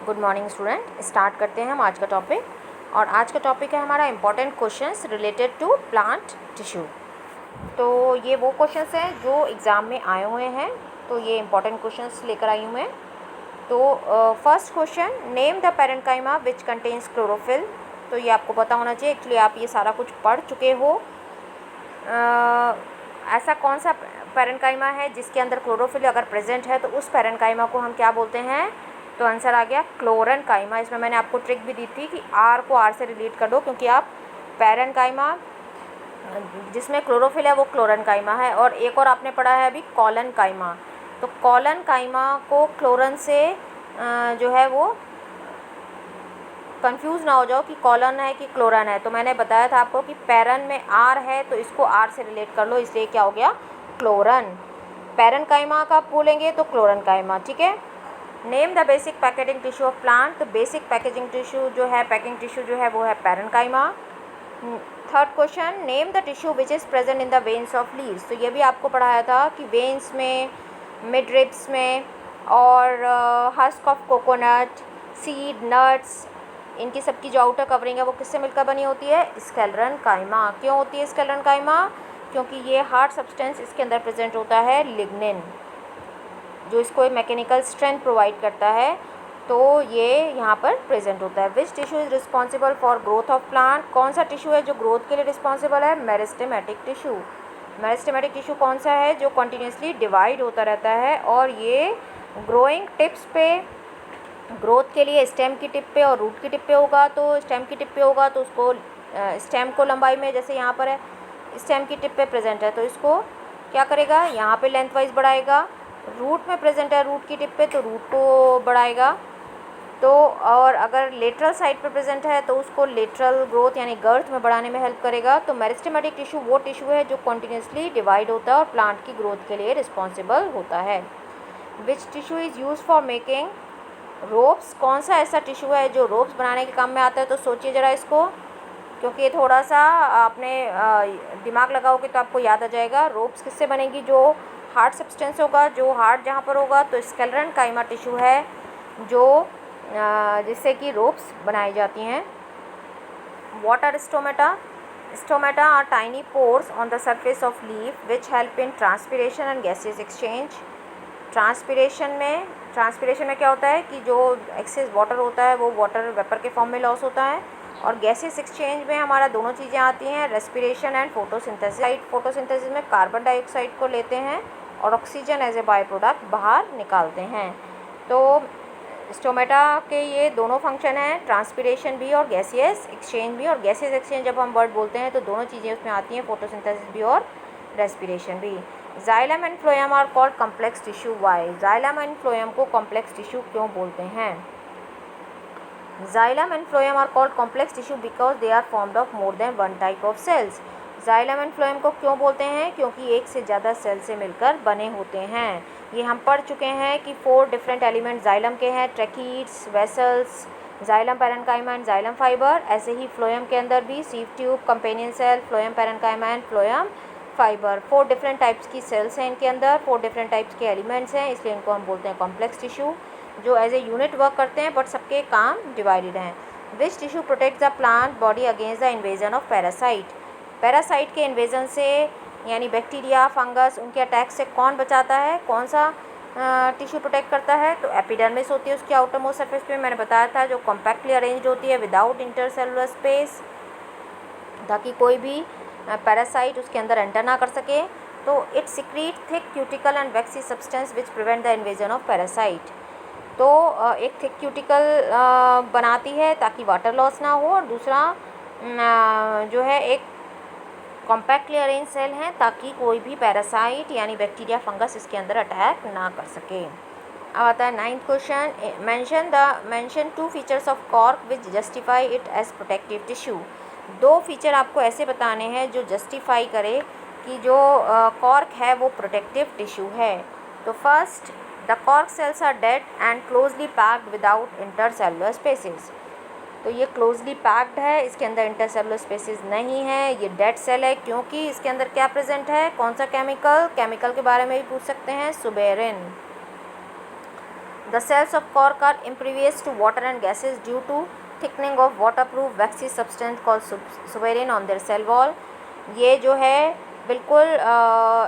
Good morning student. Start करते हैं हम आज का टॉपिक। और आज का टॉपिक है हमारा important questions related to plant tissue. तो ये वो क्वेश्चंस हैं जो एग्ज़ाम में आए हुए हैं, तो ये इम्पॉर्टेंट क्वेश्चंस लेकर आई हूँ मैं। तो first question, name the parenchyma which contains chlorophyll. तो ये आपको पता होना चाहिए, एक्चुअली आप ये सारा कुछ पढ़ चुके हो। ऐसा कौन सा पैरेन्काइमा है जिसके अंदर क्लोरोफिल अगर प्रेजेंट है तो उस पैरेन्काइमा को हम क्या बोलते हैं? तो आंसर आ गया क्लोरेन्काइमा। इसमें मैंने आपको ट्रिक भी दी थी कि आर को आर से रिलेट कर दो, क्योंकि आप पैरेन्काइमा जिसमें क्लोरोफिल है वो क्लोरेन्काइमा है। और एक और आपने पढ़ा है अभी कॉलनकाइमा। तो कॉलनकाइमा को क्लोरन से जो है वो कंफ्यूज ना हो जाओ कि कॉलन है कि क्लोरन है। तो मैंने बताया था आपको कि पैरन में आर है तो इसको आर से रिलेट कर लो, इसलिए क्या हो गया क्लोरन। पैरेन्काइमा का बोलेंगे तो क्लोरेन्काइमा। ठीक है। Name the basic packaging tissue of plant. तो बेसिक पैकेजिंग टिश्यू जो है, पैकिंग टिश्यू जो है वो है parenchyma. Third question, name the tissue which is present in the veins of leaves. तो ये भी आपको पढ़ाया था कि वेन्स में, मिड रिब्स में और husk of coconut, seed, nuts, इनकी सबकी जो आउटर कवरिंग है वो किससे मिलकर बनी होती है? स्क्लेरेन्काइमा। क्यों होती है स्क्लेरेन्काइमा? क्योंकि ये हार्ड सब्सटेंस इसके अंदर प्रेजेंट होता है लिग्निन, जो इसको एक मैकेनिकल स्ट्रेंथ प्रोवाइड करता है। तो ये यहाँ पर प्रेजेंट होता है। Which tissue is responsible for growth of plant. कौन सा टिश्यू है जो ग्रोथ के लिए रिस्पॉन्सिबल है? Meristematic tissue. मेरिस्टेमेटिक टिश्यू कौन सा है? जो कंटिन्यूसली डिवाइड होता रहता है और ये ग्रोइंग टिप्स पे, ग्रोथ के लिए स्टेम की टिप पे और रूट की टिप पे होगा। तो स्टेम की टिप पे होगा तो उसको स्टेम को लंबाई में, जैसे यहाँ पर है स्टेम की टिप पे प्रेजेंट है तो इसको क्या करेगा? यहाँ पे लेंथ वाइज बढ़ाएगा। रूट में प्रेजेंट है रूट की टिप पे तो रूट को बढ़ाएगा। तो और अगर लेटरल साइड पे प्रेजेंट है तो उसको लेटरल ग्रोथ यानी गर्थ में बढ़ाने में हेल्प करेगा। तो मेरिस्टेमेटिक टिश्यू वो टिश्यू है जो कंटिन्यूसली डिवाइड होता है और प्लांट की ग्रोथ के लिए रिस्पॉन्सिबल होता है। Which tissue is use for making ropes. कौन सा ऐसा टिश्यू है जो रोप्स बनाने के काम में आता है? तो सोचिए ज़रा इसको, क्योंकि ये थोड़ा सा आपने दिमाग लगाओगे तो आपको याद आ जाएगा। रोप्स किससे बनेगी? जो हार्ड सब्सटेंस होगा, जो हार्ड जहाँ पर होगा तो स्क्लेरेन्काइमा टिश्यू है जो जिससे कि रोप्स बनाई जाती हैं। Water stomata. Stomata are tiny pores on the surface of leaf which help in transpiration and gases exchange. Transpiration में क्या होता है कि जो एक्सेस वाटर होता है वो वाटर वेपर के फॉर्म में लॉस होता है, और गैसेस एक्सचेंज में हमारा दोनों चीज़ें आती हैं, रेस्पिरेशन एंड फोटोसिंथेसिस। फोटोसिंथेसिस में कार्बन डाइऑक्साइड को लेते हैं और oxygen as a by product बाहर निकालते हैं। तो स्टोमेटा के ये दोनों फंक्शन हैं, ट्रांसपिरेशन भी और गैसियस एक्सचेंज भी। और गैसियस एक्सचेंज जब हम वर्ड बोलते हैं तो दोनों चीज़ें उसमें आती हैं, फोटोसिंथेसिस भी और रेस्पिरेशन भी। Xylem and phloem are called complex tissue. Why? Xylem and phloem को कॉम्प्लेक्स टिश्यू क्यों बोलते हैं? Xylem and phloem are called complex tissue because they are formed of more than one type of cells. Xylem and phloem को क्यों बोलते हैं? क्योंकि एक से ज़्यादा सेल से मिलकर बने होते हैं। ये हम पढ़ चुके हैं कि 4 डिफरेंट एलिमेंट जाइलम के हैं, tracheids, vessels, xylem parenchyma and xylem fibre. ऐसे ही फ्लोएम के अंदर भी sieve tube, companion cell, phloem parenchyma and phloem fibre. 4 different types की सेल्स हैं इनके अंदर, 4 डिफरेंट टाइप्स के एलिमेंट्स हैं, इसलिए इनको हम बोलते हैं कॉम्प्लेक्स टिश्यू, जो एज ए यूनिट वर्क करते हैं बट सबके काम डिवाइडेड हैं। Which tissue protect the plant body against the invasion of parasite. Parasite के इन्वेजन से यानी बैक्टीरिया, फंगस, उनके अटैक से कौन बचाता है? कौन सा टिश्यू प्रोटेक्ट करता है? तो एपिडर्मिस होती है उसकी आउटर मोस्ट सरफेस पे, मैंने बताया था, जो कॉम्पैक्टली अरेंज्ड होती है विदाउट इंटरसेलुलर स्पेस, ताकि कोई भी पैरासाइट उसके अंदर एंटर ना कर सके। तो it secrete thick cuticle and vaccine substance which prevent the invasion of parasite. तो एक थिक क्यूटिकल बनाती है ताकि वाटर लॉस ना हो, और दूसरा जो है एक कॉम्पैक्टली अरेंज सेल हैं ताकि कोई भी पैरासाइट यानी बैक्टीरिया, फंगस इसके अंदर अटैक ना कर सके। अब आता है 9th question, mention 2 features of cork which justify it as protective tissue. 2 feature आपको ऐसे बताने हैं जो जस्टिफाई करे कि जो कॉर्क है वो प्रोटेक्टिव टिश्यू है। तो first, the cork cells are dead and closely packed without intercellular spaces. तो ये क्लोजली पैक्ड है, इसके अंदर इंटरसेलुलर स्पेसेस नहीं है, ये डेड सेल है। क्योंकि इसके अंदर क्या प्रेजेंट है? कौन सा केमिकल? केमिकल के बारे में भी पूछ सकते हैं, suberin. The cells of cork are impervious to water and gases due to thickening of waterproof waxy substance called suberin on their cell wall. ये जो है बिल्कुल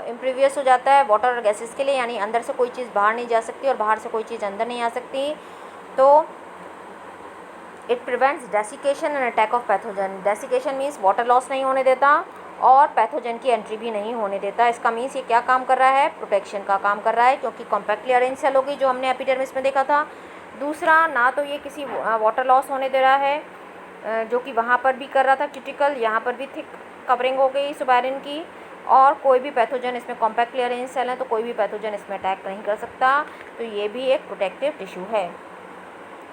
इम्प्रीवियस हो जाता है वाटर और गैसेस के लिए, यानी अंदर से कोई चीज़ बाहर नहीं जा सकती और बाहर से कोई चीज़ अंदर नहीं आ सकती। तो it prevents desiccation and attack of pathogen. Desiccation means water loss नहीं होने देता और पैथोजन की एंट्री भी नहीं होने देता। इसका मीन्स ये क्या काम कर रहा है, प्रोटेक्शन का काम कर रहा है, क्योंकि कॉम्पैक्टली अरेंज सेल होगी जो हमने एपिडर्मिस में देखा था। दूसरा, ना तो ये किसी वाटर लॉस होने दे रहा है जो कि वहाँ पर भी कर रहा था क्रिटिकल, यहाँ पर भी थिक कवरिंग हो गई सुबेरिन की, और कोई भी पैथोजन इसमें कॉम्पैक्टली अरेंज सेल है तो कोई भी पैथोजन इसमें अटैक नहीं कर सकता। तो ये भी एक प्रोटेक्टिव टिश्यू है।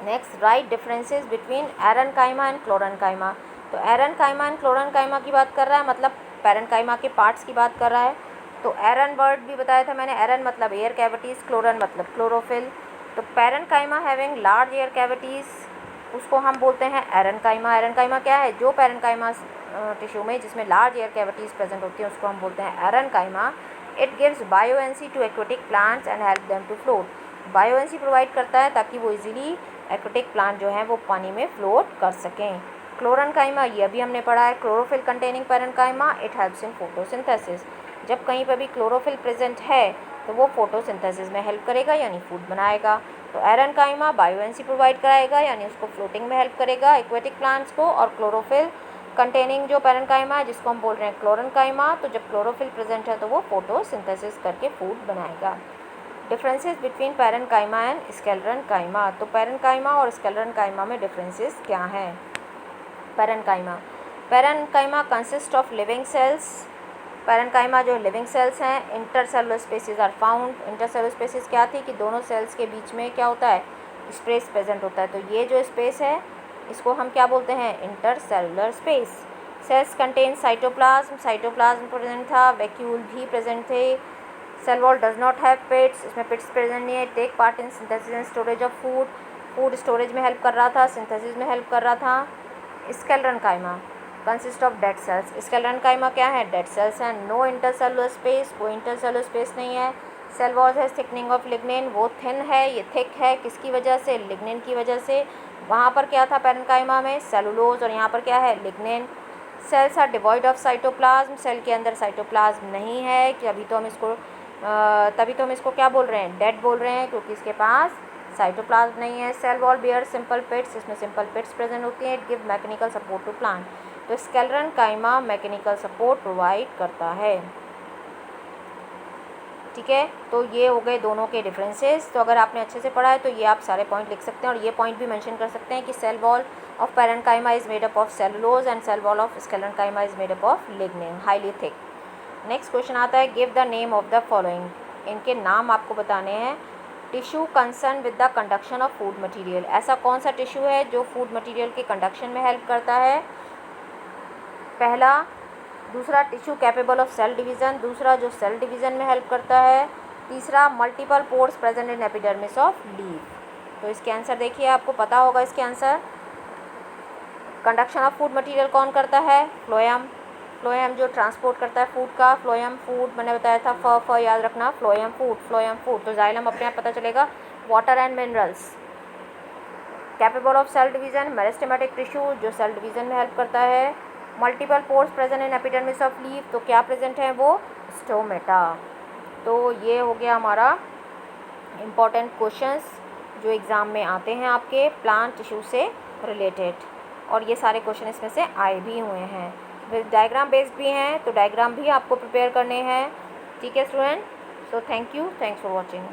Next, right differences between aerenchyma and chlorenchyma. तो एरेनकाइमा एंड क्लोरेनकाइमा की बात कर रहा है, मतलब पैरेनकाइमा के पार्ट्स की बात कर रहा है। तो एरन वर्ड भी बताया था मैंने, एरन मतलब एयर कैविटीज़, क्लोरन मतलब क्लोरोफिल। तो parenchyma having large air cavities, उसको हम बोलते हैं एरेनकाइमा। एरेनकाइमा क्या है, जो पैरेनकाइमा टिश्यू में जिसमें लार्ज एयर कैविटीज़ प्रेजेंट होती हैं उसको हम बोलते हैं aerenchyma. It gives buoyancy to aquatic plants and help them to float. Buoyancy provide करता है ताकि वो इजीली एक्वेटिक प्लांट जो हैं वो पानी में फ्लोट कर सकें। क्लोरेनकाइमा, ये अभी हमने पढ़ा है, chlorophyll containing parenchyma, it helps in photosynthesis. जब कहीं पर भी क्लोरोफिल प्रेजेंट है तो वो फोटोसिंथेसिस में हेल्प करेगा, यानी फूड बनाएगा। तो एरेनकाइमा बायोएनसी प्रोवाइड कराएगा, यानी उसको फ्लोटिंग में हेल्प करेगा एक्वेटिक प्लांट्स को। और क्लोरोफिल कंटेनिंग जो पैरेनकाइमा है जिसको हम बोल रहे हैं क्लोरेनकाइमा, तो जब क्लोरोफिल प्रेजेंट है तो वो फोटोसिंथेसिस करके फूड बनाएगा। Differences between parenchyma and sclerenchyma. तो पैरेनकाइमा और स्केलेरनकाइमा में डिफरेंसेस क्या हैं। Parenchyma consist of living cells. Parenchyma जो लिविंग सेल्स हैं, intercellular spaces are found. Intercellular spaces क्या थी कि दोनों सेल्स के बीच में क्या होता है, स्पेस प्रेजेंट होता है। तो ये जो स्पेस है इसको हम क्या बोलते हैं, intercellular space. Cells contain cytoplasm, cytoplasm present था, वैक्यूल भी प्रेजेंट थे। Cell wall does not have pits, इसमें पिट्स प्रेजेंट नहीं है। Take part in synthesis and storage of food, food storage में हेल्प कर रहा था, सिंथेसिस में हेल्प कर रहा था। Sclerenchyma consist of dead cells. Sclerenchyma क्या है, डेड सेल्स हैं। नो इंटरसेलुलर स्पेस, कोई इंटरसेलुलर स्पेस नहीं है। सेल वॉल है थिकनिंग ऑफ लिग्निन, वो थिन है, ये थिक है, किसकी वजह से, लिग्निन की वजह से। वहाँ पर क्या था पैरेनकाइमा में, सेलुलोज, और यहाँ पर क्या है, lignin. Cells are devoid of cytoplasm, cell के अंदर साइटोप्लाज्म नहीं है कि तभी तो हम इसको क्या बोल रहे हैं, डेड बोल रहे हैं, क्योंकि इसके पास साइटोप्लाज्म नहीं है। Cell wall bear simple pits, इसमें सिंपल पिट्स प्रेजेंट होती हैं। It give mechanical support to plant. तो स्केलेरनकाइमा मैकेनिकल सपोर्ट प्रोवाइड करता है। ठीक है, तो ये हो गए दोनों के डिफरेंसेस। तो अगर आपने अच्छे से पढ़ा है तो ये आप सारे पॉइंट लिख सकते हैं, और ये पॉइंट भी मेंशन कर सकते हैं कि cell wall of parenchyma is made up of cellulose and cell wall of sclerenchyma is made up of lignin, highly thick. Next question आता है, give the name of the following. इनके नाम आपको बताने हैं। Tissue concern with the conduction of food material. ऐसा कौन सा टिश्यू है जो फूड मटेरियल के कंडक्शन में हेल्प करता है, पहला। दूसरा, tissue capable of cell division, दूसरा जो सेल डिवीज़न में हेल्प करता है। तीसरा, multiple pores present in epidermis of leaf. तो इसके आंसर देखिए, आपको पता होगा इसके answer. Conduction of food material कौन करता है, फ्लोएम। फ्लोएम जो ट्रांसपोर्ट करता है फूड का, फ्लोएम फूड मैंने बताया था, फ याद रखना, फ्लोएम फूड, फ्लोएम फूड। तो जाइलम अपने आप पता चलेगा, water and minerals. Capable of cell division, meristematic tissue जो सेल डिवीज़न में हेल्प करता है। Multiple pores present in epidermis of leaf, तो क्या प्रेजेंट है वो, स्टोमेटा। तो ये हो गया हमारा इम्पॉर्टेंट क्वेश्चंस जो एग्ज़ाम में आते हैं आपके प्लांट टिश्यू से रिलेटेड, और ये सारे क्वेश्चन इसमें से आए भी हुए हैं। डायग्राम बेस्ड भी हैं, तो डायग्राम भी आपको प्रिपेयर करने हैं। ठीक है student, so thank you, thanks for watching.